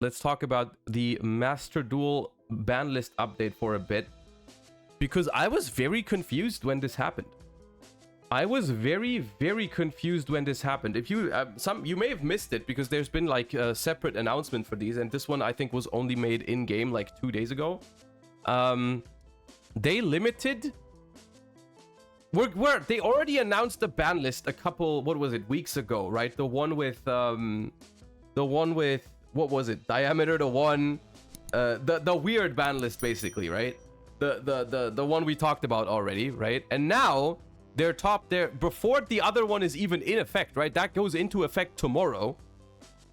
let's talk about the Master Duel ban list update for a bit, because I was very confused when this happened. I was very, very confused when this happened. If you you may have missed it because there's been like a separate announcement for these, and this one I think was only made in game like 2 days ago. They limited. They already announced the ban list a couple, what was it, weeks ago, right? The one with what was it? Diameter to 1, the weird ban list basically, right? The one we talked about already, right? And now they're top there before the other one is even in effect, right? That goes into effect tomorrow.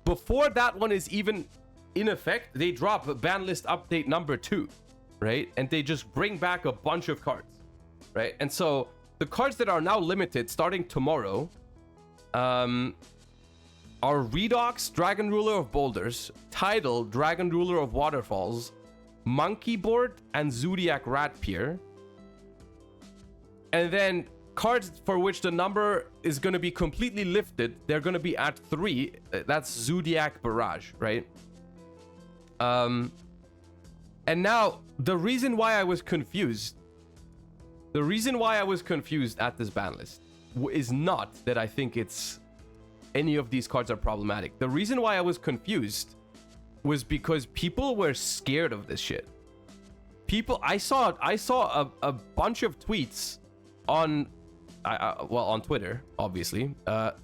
Before that one is even in effect, they drop ban list update number 2, right? And they just bring back a bunch of cards, right? And so the cards that are now limited starting tomorrow are Redox, Dragon Ruler of Boulders, Tidal, Dragon Ruler of Waterfalls, Monkey Board, and Zodiac Ratpier. And then cards for which the number is going to be completely lifted, they're going to be at 3. That's Zodiac Barrage, right? And now the reason why I was confused at this ban list is not that I think it's any of these cards are problematic. The reason why I was confused was because people were scared of this shit. I saw a bunch of tweets on on Twitter, obviously, that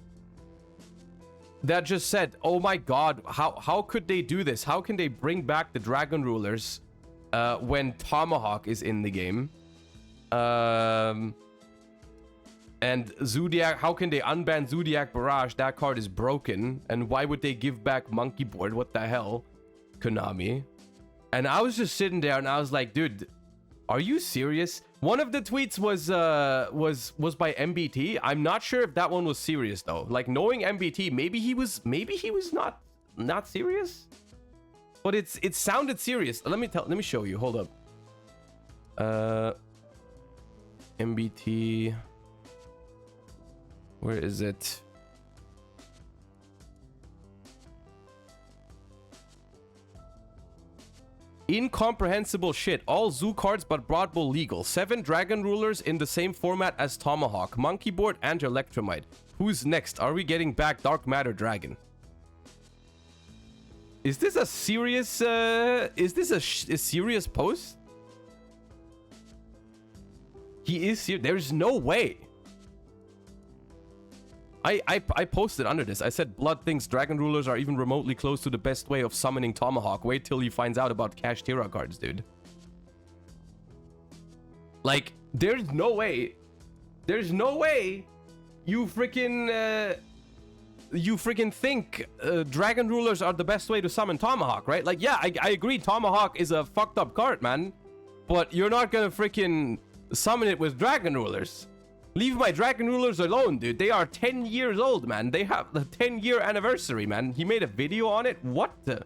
just said, "Oh my god, how could they do this? How can they bring back the Dragon Rulers when Tomahawk is in the game? And Zodiac, how can they unban Zodiac Barrage? That card is broken. And why would they give back Monkey Board? What the hell, Konami?" And I was just sitting there and I was like, dude, are you serious? One of the tweets was by MBT. I'm not sure if that one was serious though. Like, knowing MBT, maybe he was not serious. But it sounded serious. Let me show you. Hold up. MBT. Where is it? Incomprehensible shit. All zoo cards but Broad Bull legal. 7 Dragon Rulers in the same format as Tomahawk, Monkey Board, and Electromite. Who's next? Are we getting back Dark Matter Dragon? Is this a serious a serious post? He is serious. There's no way. I posted under this. I said, Blood thinks Dragon Rulers are even remotely close to the best way of summoning Tomahawk. Wait till he finds out about Cash Tira cards, dude. Like, there's no way. There's no way you freaking think Dragon Rulers are the best way to summon Tomahawk, right? Like, yeah, I agree. Tomahawk is a fucked up card, man. But you're not gonna freaking summon it with Dragon Rulers. Leave my Dragon Rulers alone, dude. They are 10 years old, man. They have the 10-year anniversary, man. He made a video on it. What the?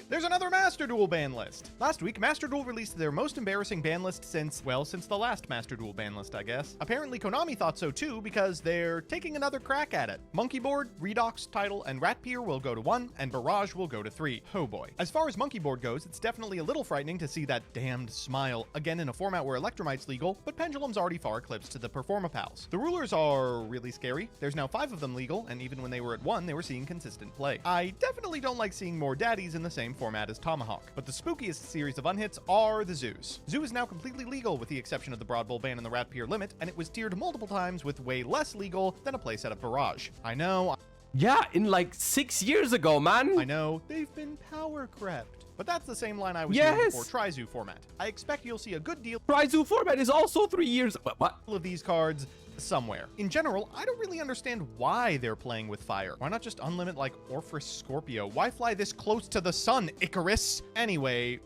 There's another Master Duel ban list. Last week, Master Duel released their most embarrassing ban list since the last Master Duel ban list, I guess. Apparently, Konami thought so too, because they're taking another crack at it. Monkey Board, Redox, Tidal, and Ratpier will go to 1, and Barrage will go to 3. Oh boy. As far as Monkey Board goes, it's definitely a little frightening to see that damned smile again in a format where Electromite's legal, but Pendulum's already far eclipsed to the Performapals. The Rulers are really scary. There's now 5 of them legal, and even when they were at 1, they were seeing consistent play. I definitely don't like seeing more daddies in the same format as Tomahawk, but the spookiest series of unhits are the zoos. Zoo is now completely legal with the exception of the Broad Bull ban and the Ratpier limit, and it was tiered multiple times with way less legal than a playset of Barrage. I know. Yeah, in like 6 years ago, man. I know. They've been power crept. But that's the same line I was doing before Tri-Zoo format. I expect you'll see a good deal. Tri-Zoo format is also 3 years. What? Of these cards somewhere. In general, I don't really understand why they're playing with fire. Why not just unlimit like Orpheus Scorpio? Why fly this close to the sun, Icarus? Anyway,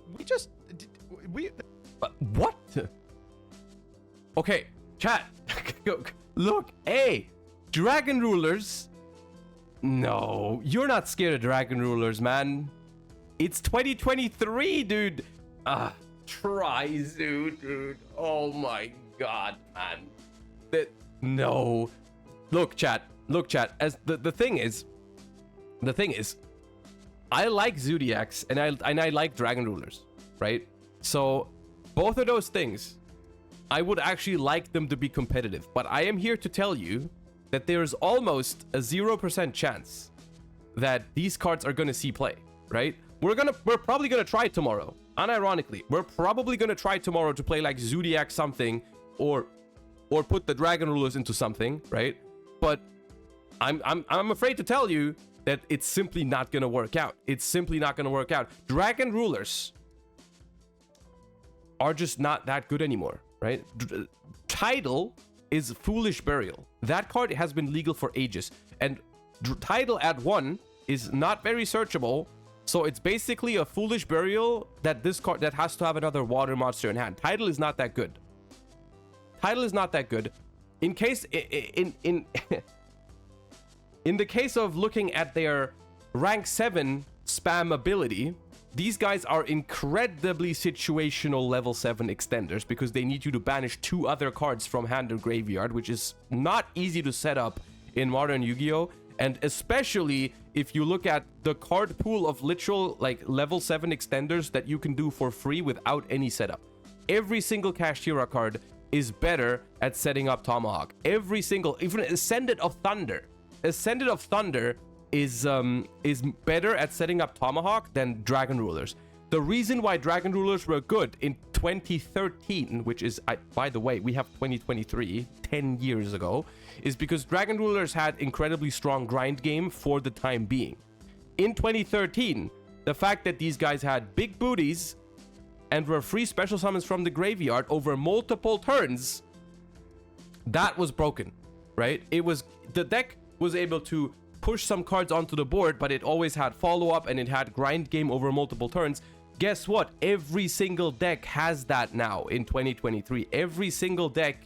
what? Okay, chat. Look, hey, Dragon Rulers. No, you're not scared of Dragon Rulers, man. It's 2023, dude. Tri-Zoo, dude. Oh my god, man. No. Look, chat. As the thing is, I like Zodiacs and I like Dragon Rulers, right? So both of those things, I would actually like them to be competitive. But I am here to tell you that there's almost a 0% chance that these cards are gonna see play, right? We're probably gonna try tomorrow. Unironically, we're probably gonna try tomorrow to play like Zodiac something or put the Dragon Rulers into something, right? But I'm afraid to tell you that it's simply not gonna work out. It's simply not gonna work out. Dragon Rulers are just not that good anymore, right? Tidal is Foolish Burial. That card has been legal for ages, and Tidal at 1 is not very searchable. So it's basically a Foolish Burial that this card that has to have another water monster in hand. Tidal is not that good. Tidal is not that good. In case in the case of looking at their rank 7 spam ability, these guys are incredibly situational level 7 extenders because they need you to banish 2 other cards from hand or graveyard, which is not easy to set up in modern Yu-Gi-Oh! And especially if you look at the card pool of literal like level 7 extenders that you can do for free without any setup. Every single Kashtira card is better at setting up Tomahawk. Every single, even Ascendant of Thunder. Ascendant of Thunder is better at setting up Tomahawk than Dragon Rulers. The reason why Dragon Rulers were good in 2013, which is, by the way, we have 2023, 10 years ago, is because Dragon Rulers had incredibly strong grind game for the time being. In 2013, the fact that these guys had big booties and were free special summons from the graveyard over multiple turns, that was broken, right? The deck was able to push some cards onto the board, but it always had follow-up and it had grind game over multiple turns. Guess what? Every single deck has that now in 2023. Every single deck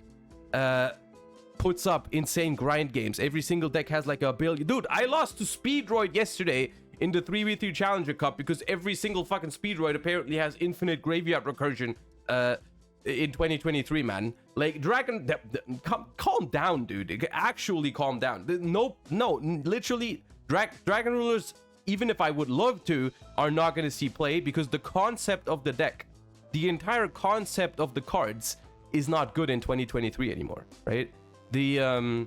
puts up insane grind games. Every single deck has like a billion. Dude, I lost to Speedroid yesterday in the 3v3 Challenger Cup because every single fucking Speedroid apparently has infinite graveyard recursion in 2023, man. Like, Dragon... calm down, dude. Actually calm down. No, literally, Dragon Rulers, even if I would love to, are not going to see play because the concept of the deck, the entire concept of the cards is not good in 2023 anymore, right? The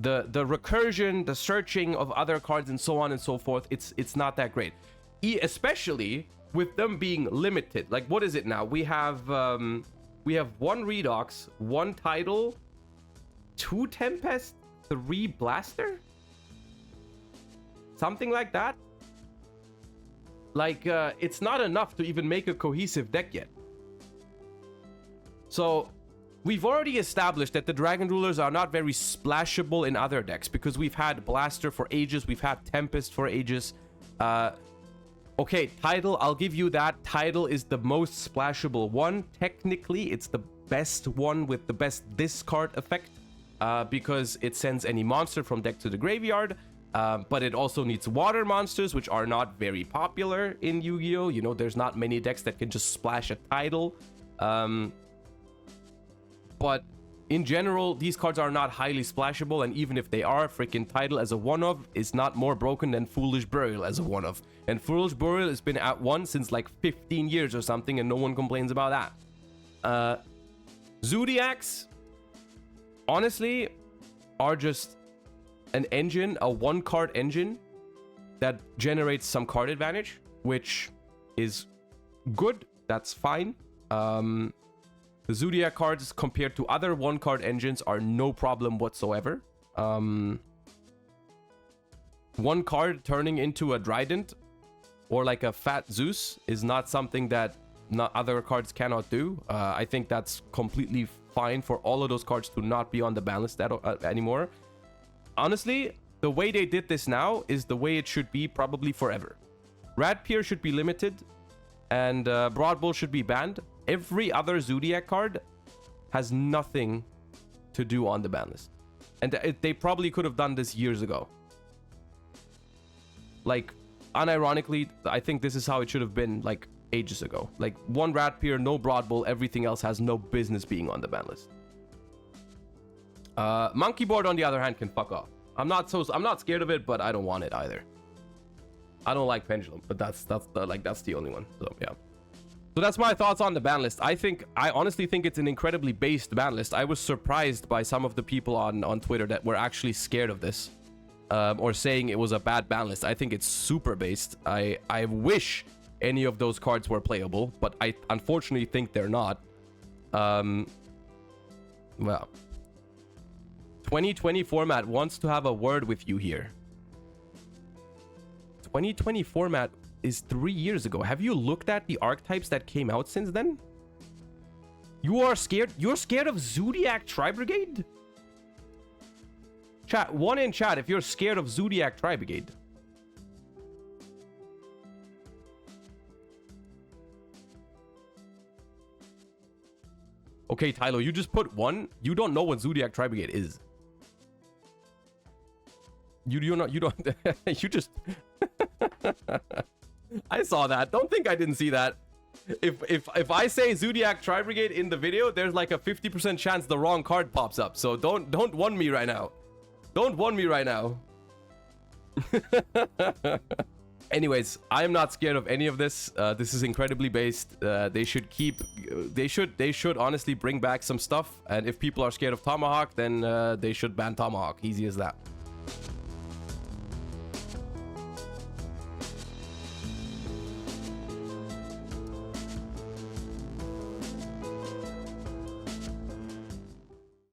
recursion, the searching of other cards and so on and so forth, it's not that great. Especially with them being limited. Like, what is it now? We have 1 Redox, 1 Tidal, 2 Tempest, 3 Blaster? Something like that? Like, it's not enough to even make a cohesive deck yet. So, we've already established that the Dragon Rulers are not very splashable in other decks because we've had Blaster for ages, we've had Tempest for ages. Okay, Tidal, I'll give you that. Tidal is the most splashable one. Technically, it's the best one with the best discard effect because it sends any monster from deck to the graveyard. But it also needs water monsters, which are not very popular in Yu-Gi-Oh! You know, there's not many decks that can just splash a Tidal. But in general, these cards are not highly splashable, and even if they are, freaking Tidal as a one-of is not more broken than Foolish Burial as a one-of. And Foolish Burial has been at 1 since like 15 years or something, and no one complains about that. Zodiacs, honestly, are just an engine, a 1-card engine that generates some card advantage, which is good. That's fine. The Zodiac cards compared to other 1-card engines are no problem whatsoever. 1 card turning into a Trident or like a Fat Zeus is not something that other cards cannot do. I think that's completely fine for all of those cards to not be on the ban list anymore. Honestly, the way they did this now is the way it should be probably forever. Radpier should be limited and Broad Bull should be banned. Every other Zodiac card has nothing to do on the ban list. And they probably could have done this years ago. Like, unironically, I think this is how it should have been, like, ages ago. Like, 1 Radpier, no Broad Bull, everything else has no business being on the ban list. Monkey board, on the other hand, can fuck off. I'm not scared of it, but I don't want it either. I don't like pendulum, but that's the only one. So yeah. So that's my thoughts on the ban list. I honestly think it's an incredibly based ban list. I was surprised by some of the people on Twitter that were actually scared of this, or saying it was a bad ban list. I think it's super based. I wish any of those cards were playable, but I unfortunately think they're not. Well, 2020 format wants to have a word with you here. 2020 format is 3 years ago. Have you looked at the archetypes that came out since then? You are scared? You're scared of Zodiac Tri-Brigade? Chat, one in chat if you're scared of Zodiac Tri-Brigade. Okay, Tylo, you just put one. You don't know what Zodiac Tri-Brigade is. You don't. You just. I saw that. Don't think I didn't see that. If I say Zodiac Tri-Brigade in the video, there's like a 50% chance the wrong card pops up. So don't one me right now. Don't one me right now. Anyways, I am not scared of any of this. This is incredibly based. They should honestly bring back some stuff. And if people are scared of Tomahawk, then they should ban Tomahawk. Easy as that.